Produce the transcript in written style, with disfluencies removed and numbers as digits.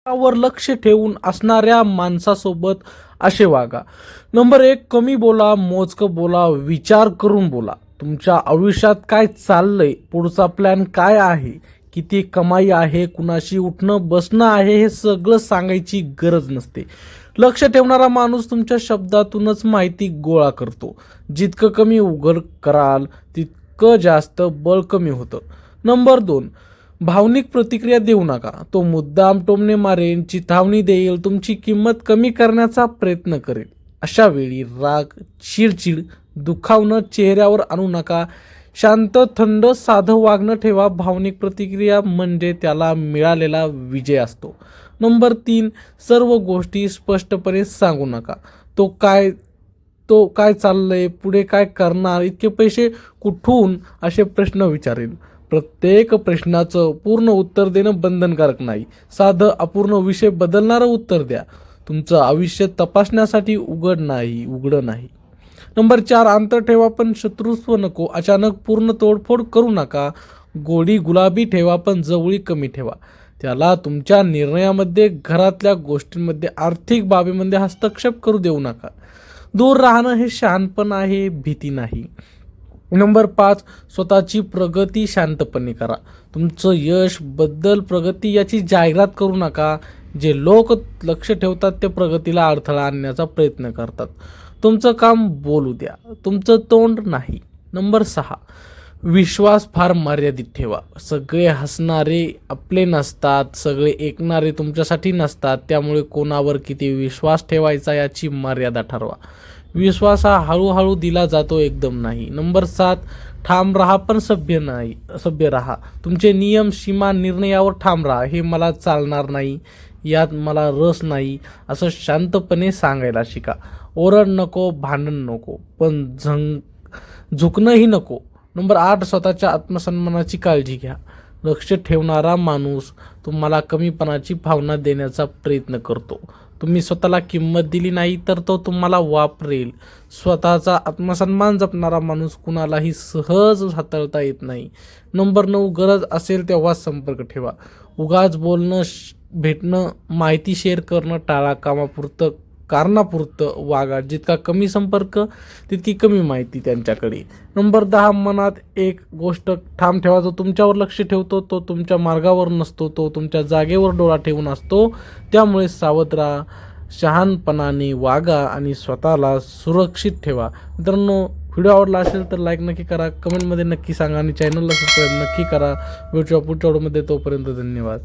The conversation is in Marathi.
वर लक्ष ठेवून असणाऱ्या माणसासोबत असे वागा. नंबर 1, कमी बोला, मोजकं बोला, विचार करून बोला. तुमच्या आयुष्यात काय चाललंय, पुढचा प्लॅन काय आहे, किती कमाई आहे, कुणाशी उठणं बसणं आहे, हे सगळं सांगायची गरज नसते. लक्ष ठेवणारा माणूस तुमच्या शब्दातूनच माहिती गोळा करतो. जितकं कमी उघड कराल तितकं जास्त बळ कमी होतं. नंबर 2, भावनिक प्रतिक्रिया देऊ नका. तो मुद्दाम टोमणे मारेल, चिथावणी देईल, तुमची किंमत कमी करण्याचा प्रयत्न करेल. अशा वेळी राग, चिडचिड, दुखावणं चेहऱ्यावर आणू नका. शांत, थंड, साधं वागणं ठेवा. भावनिक प्रतिक्रिया म्हणजे त्याला मिळालेला विजय असतो. नंबर 3, सर्व गोष्टी स्पष्टपणे सांगू नका. तो काय चाललंय, पुढे काय करणार, इतके पैसे कुठून, असे प्रश्न विचारेल. प्रत्येक प्रश्नाचं पूर्ण उत्तर देणं बंधनकारक नाही. साधं अपूर्ण विषय बदलणारं उत्तर द्या. तुमचं आयुष्य तपासण्यासाठी उघडं नाही. नंबर 4, अंतर ठेवा पण शत्रुत्व नको. अचानक पूर्ण तोडफोड करू नका. गोडी गुलाबी ठेवा पण जवळी कमी ठेवा. त्याला तुमच्या निर्णयामध्ये, घरातल्या गोष्टींमध्ये, आर्थिक बाबीमध्ये हस्तक्षेप करू देऊ नका. दूर राहणं हे शहाणपण आहे, भीती नाही. नंबर 5, स्वतःची प्रगती शांतपणे करा. तुमचं यश, बद्दल, प्रगती याची जाहिरात करू नका. जे लोक लक्ष ठेवतात ते प्रगतीला अडथळा आणण्याचा प्रयत्न करतात. तुमचं काम बोलू द्या, तुमचं तोंड नाही. नंबर 6, विश्वास फार मर्यादित ठेवा. सगळे हसणारे आपले नसतात, सगळे ऐकणारे तुमच्यासाठी नसतात. त्यामुळे कोणावर किती विश्वास ठेवायचा याची मर्यादा ठरवा. विश्वास हा हळूहळू दिला जातो, एकदम नाही. नंबर 7, ठाम राहा पण सभ्य राहा. तुमचे नियम, सीमा, निर्णयावर ठाम राहा. हे मला चालणार नाही, यात मला रस नाही, असं शांतपणे सांगायला शिका. ओरड नको, भांडण नको, पण झुकणंही नको. नंबर 8, स्वतःच्या आत्मसन्मानाची काळजी घ्या. लक्ष ठेवणारा माणूस तुम्हाला कमीपणाची भावना देण्याचा प्रयत्न करतो. तुम्ही स्वतःला किंमत दिली नाही तर तो तुम्हाला वापरेल. स्वतःचा आत्मसन्मान जपणारा माणूस कुणालाही सहज हाताळता येत नाही. नंबर 9, गरज असेल तेव्हा संपर्क ठेवा. उगाच बोलणं, भेटणं, माहिती शेअर करणं टाळा. कारणापुरतं वागा. जितका कमी संपर्क तितकी कमी माहिती त्यांच्याकडे. नंबर 10, मनात एक गोष्ट ठाम ठेवा. जो तुमच्यावर लक्ष ठेवतो तो तुमच्या मार्गावर नसतो, तो तुमच्या जागेवर डोळा ठेवून असतो. त्यामुळे सावध राहा, शहाणपणाने वागा आणि स्वतःला सुरक्षित ठेवा. मित्रांनो, व्हिडिओ आवडला असेल तर लाईक नक्की करा, कमेंटमध्ये नक्की सांगा आणि चॅनलला सबस्क्राईब नक्की करा. भेटूया पुढच्या व्हिडिओमध्ये. तोपर्यंत धन्यवाद.